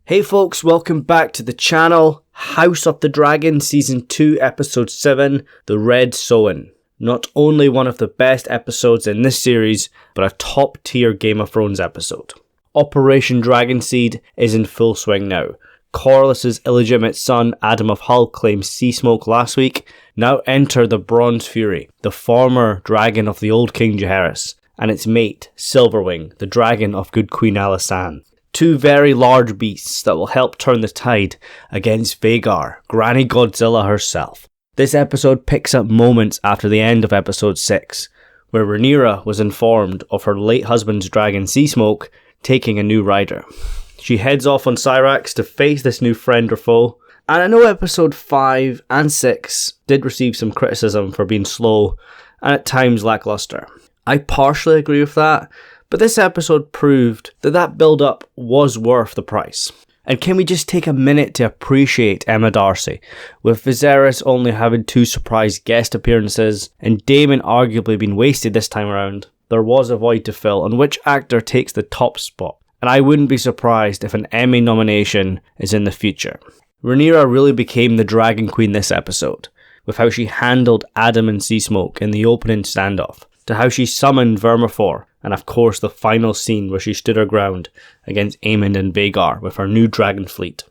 Hey folks, welcome back to the channel. House of the Dragon Season 2 Episode 7, The Red Sowing. Not only one of the best episodes in this series, but a top tier Game of Thrones episode. Operation Dragonseed is in full swing now. Corlys's illegitimate son, Adam of Hull, claimed sea smoke last week. Now enter the Bronze Fury, the former dragon of the old King Jaehaerys, and its mate, Silverwing, the dragon of good Queen Alysanne. Two very large beasts that will help turn the tide against Vhagar, Granny Godzilla herself. This episode picks up moments after the end of episode 6, where Rhaenyra was informed of her late husband's dragon Seasmoke taking a new rider. She heads off on Syrax to face this new friend or foe, and I know episode 5 and 6 did receive some criticism for being slow and at times lackluster. I partially agree with that, but this episode proved that that build-up was worth the price. And can we just take a minute to appreciate Emma Darcy, with Viserys only having 2 surprise guest appearances, and Daemon arguably being wasted this time around. There was a void to fill on which actor takes the top spot, and I wouldn't be surprised if an Emmy nomination is in the future. Rhaenyra really became the Dragon Queen this episode, with how she handled Adam and Seasmoke in the opening standoff, to how she summoned Vermithor, and of course the final scene where she stood her ground against Aemond and Vhagar with her new dragon fleet.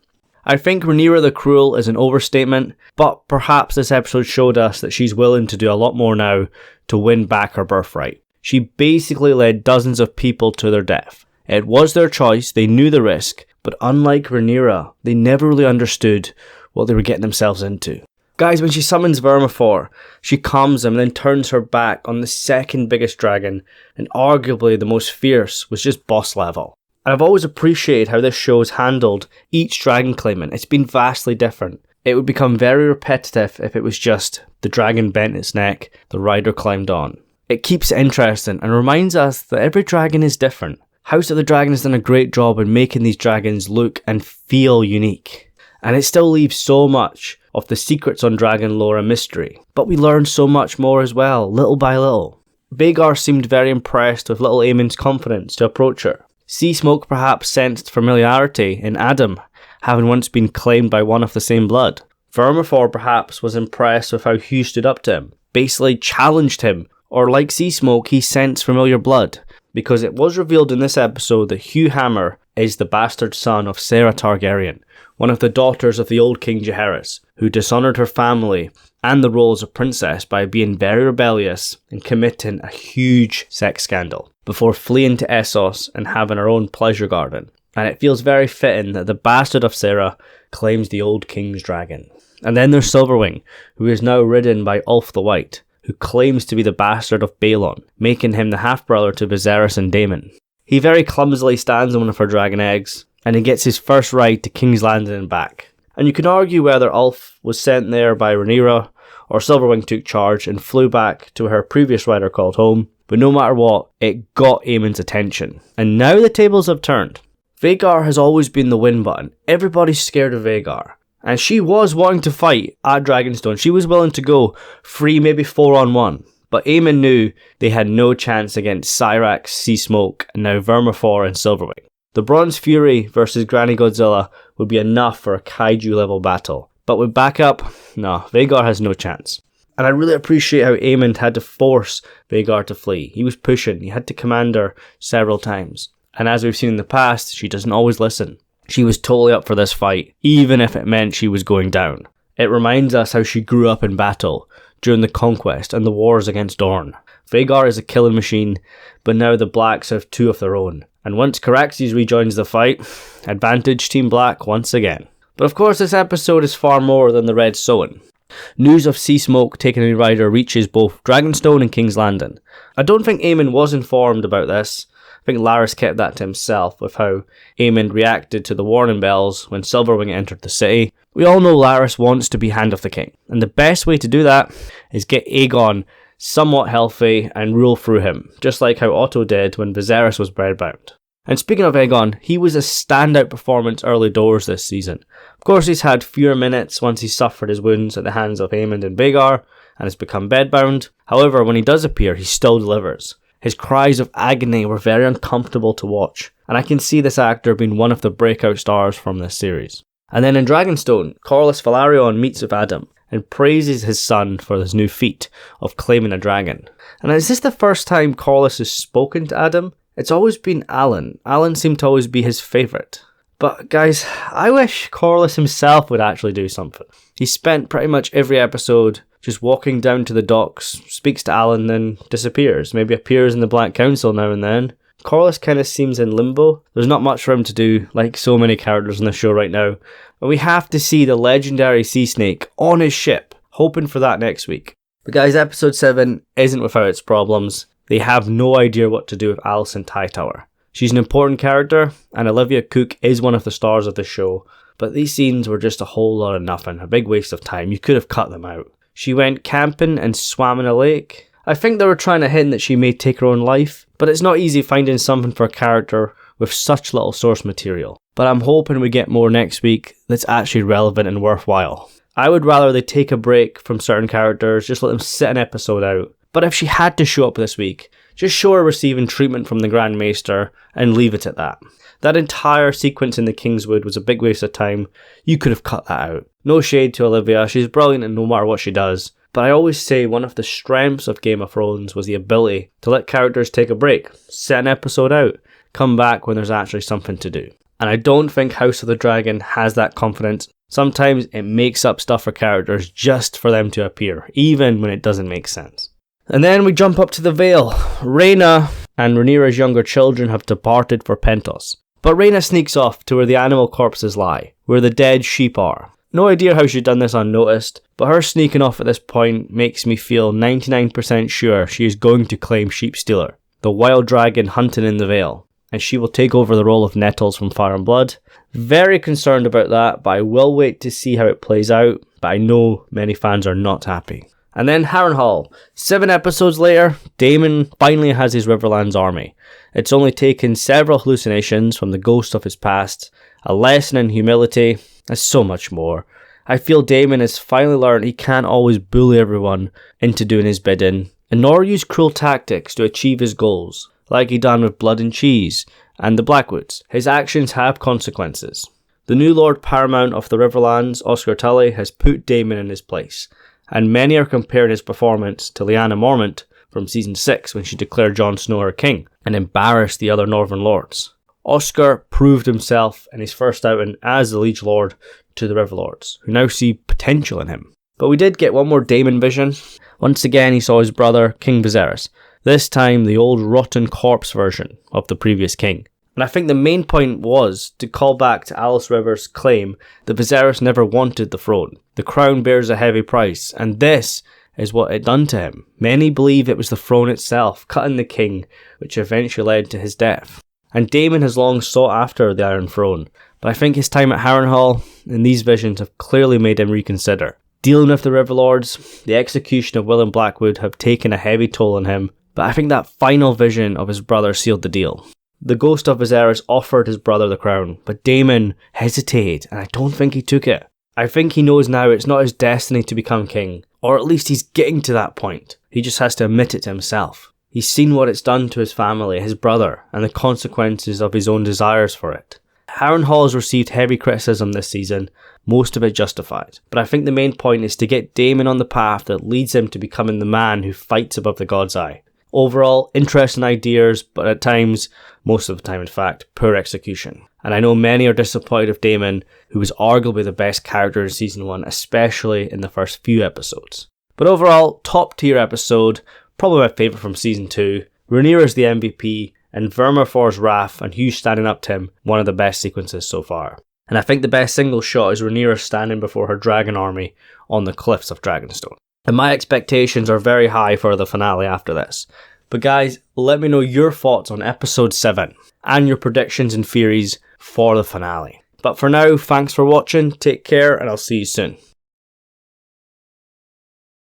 I think Rhaenyra the Cruel is an overstatement, but perhaps this episode showed us that she's willing to do a lot more now to win back her birthright. She basically led dozens of people to their death. It was their choice, they knew the risk, but unlike Rhaenyra, they never really understood what they were getting themselves into. Guys, when she summons Vermithor, she calms him and then turns her back on the second biggest dragon, and arguably the most fierce, was just boss level. And I've always appreciated how this show has handled each dragon claimant. It's been vastly different. It would become very repetitive if it was just the dragon bent its neck, the rider climbed on. It keeps it interesting and reminds us that every dragon is different. House of the Dragon has done a great job in making these dragons look and feel unique. And it still leaves so much of the secrets on dragon lore a mystery. But we learn so much more as well, little by little. Vhagar seemed very impressed with little Aemond's confidence to approach her. Seasmoke perhaps sensed familiarity in Adam, having once been claimed by one of the same blood. Vermithor perhaps was impressed with how Hugh stood up to him, basically challenged him, or like Seasmoke he sensed familiar blood, because it was revealed in this episode that Hugh Hammer is the bastard son of Sarah Targaryen, one of the daughters of the old King Jaehaerys, who dishonoured her family and the role as a princess by being very rebellious and committing a huge sex scandal, before fleeing to Essos and having her own pleasure garden. And it feels very fitting that the bastard of Sarah claims the old king's dragon. And then there's Silverwing, who is now ridden by Ulf the White, who claims to be the bastard of Balon, making him the half-brother to Viserys and Daemon. He very clumsily stands on one of her dragon eggs, and he gets his first ride to King's Landing and back. And you can argue whether Ulf was sent there by Rhaenyra, or Silverwing took charge and flew back to her previous rider called home, but no matter what, it got Aemond's attention. And now the tables have turned. Vhagar has always been the win button. Everybody's scared of Vhagar. And she was wanting to fight at Dragonstone. She was willing to go 3, maybe 4-on-1. But Aemond knew they had no chance against Syrax, Seasmoke, and now Vermithor and Silverwing. The Bronze Fury versus Granny Godzilla would be enough for a kaiju level battle. But with backup, no, Vhagar has no chance. And I really appreciate how Aemond had to force Vhagar to flee. He was pushing, he had to command her several times. And as we've seen in the past, she doesn't always listen. She was totally up for this fight, even if it meant she was going down. It reminds us how she grew up in battle during the conquest and the wars against Dorne. Vhagar is a killing machine, but now the Blacks have 2 of their own. And once Caraxes rejoins the fight, advantage Team Black once again. But of course this episode is far more than the Red Sowing. News of Seasmoke taking a new rider reaches both Dragonstone and King's Landing. I don't think Aemond was informed about this. I think Larys kept that to himself with how Aemond reacted to the warning bells when Silverwing entered the city. We all know Larys wants to be Hand of the King, and the best way to do that is get Aegon somewhat healthy and rule through him, just like how Otto did when Viserys was bedbound. And speaking of Aegon, he was a standout performance early doors this season. Of course he's had fewer minutes once he suffered his wounds at the hands of Aemond and Vhagar, and has become bedbound. However, when he does appear, he still delivers. His cries of agony were very uncomfortable to watch, and I can see this actor being one of the breakout stars from this series. And then in Dragonstone, Corlys Velaryon meets with Adam and praises his son for his new feat of claiming a dragon. And is this the first time Corlys has spoken to Adam? It's always been Alan. Alan seemed to always be his favourite. But guys, I wish Corlys himself would actually do something. He spent pretty much every episode just walking down to the docks, speaks to Alan, then disappears. Maybe appears in the Black Council now and then. Corlys kind of seems in limbo. There's not much for him to do, like so many characters in the show right now. But we have to see the legendary sea snake on his ship, hoping for that next week. But guys, episode 7 isn't without its problems. They have no idea what to do with Alicent Hightower. She's an important character, and Olivia Cooke is one of the stars of the show. But these scenes were just a whole lot of nothing, a big waste of time. You could have cut them out. She went camping and swam in a lake. I think they were trying to hint that she may take her own life, but it's not easy finding something for a character with such little source material. But I'm hoping we get more next week that's actually relevant and worthwhile. I would rather they take a break from certain characters, just let them sit an episode out. But if she had to show up this week, just show her receiving treatment from the Grand Maester and leave it at that. That entire sequence in the Kingswood was a big waste of time. You could have cut that out. No shade to Olivia, she's brilliant and no matter what she does. But I always say one of the strengths of Game of Thrones was the ability to let characters take a break, set an episode out, come back when there's actually something to do. And I don't think House of the Dragon has that confidence. Sometimes it makes up stuff for characters just for them to appear, even when it doesn't make sense. And then we jump up to the Vale. Rhaena and Rhaenyra's younger children have departed for Pentos. But Rhaena sneaks off to where the animal corpses lie, where the dead sheep are. No idea how she'd done this unnoticed, but her sneaking off at this point makes me feel 99% sure she is going to claim Sheep Stealer, the wild dragon hunting in the Vale, and she will take over the role of Nettles from Fire and Blood. Very concerned about that, but I will wait to see how it plays out, but I know many fans are not happy. And then Harrenhal. 7 episodes later, Daemon finally has his Riverlands army. It's only taken several hallucinations from the ghost of his past, a lesson in humility, and so much more. I feel Daemon has finally learned he can't always bully everyone into doing his bidding, and nor use cruel tactics to achieve his goals, like he done with Blood and Cheese and the Blackwoods. His actions have consequences. The new Lord Paramount of the Riverlands, Oscar Tully, has put Daemon in his place, and many are comparing his performance to Lyanna Mormont from Season 6 when she declared Jon Snow her king and embarrassed the other Northern Lords. Oscar proved himself in his first outing as the Liege Lord to the Riverlords, who now see potential in him. But we did get one more Daemon vision. Once again he saw his brother, King Viserys, this time the old rotten corpse version of the previous king. And I think the main point was to call back to Alice Rivers' claim that Viserys never wanted the throne. The crown bears a heavy price, and this is what it done to him. Many believe it was the throne itself, cutting the king, which eventually led to his death. And Daemon has long sought after the Iron Throne, but I think his time at Harrenhal and these visions have clearly made him reconsider. Dealing with the Riverlords, the execution of William Blackwood have taken a heavy toll on him, but I think that final vision of his brother sealed the deal. The ghost of Viserys offered his brother the crown, but Daemon hesitated, and I don't think he took it. I think he knows now it's not his destiny to become king, or at least he's getting to that point. He just has to admit it to himself. He's seen what it's done to his family, his brother, and the consequences of his own desires for it. Harrenhal has received heavy criticism this season, most of it justified, but I think the main point is to get Daemon on the path that leads him to becoming the man who fights above the God's Eye. Overall, interesting ideas, but at times, most of the time in fact, poor execution. And I know many are disappointed with Daemon, who was arguably the best character in Season 1, especially in the first few episodes. But overall, top tier episode, probably my favourite from Season 2. Rhaenyra's the MVP, and Vermithor's wrath and Hugh standing up to him, one of the best sequences so far. And I think the best single shot is Rhaenyra standing before her dragon army on the cliffs of Dragonstone. And my expectations are very high for the finale after this. But guys, let me know your thoughts on episode 7 and your predictions and theories for the finale. But for now, thanks for watching, take care, and I'll see you soon.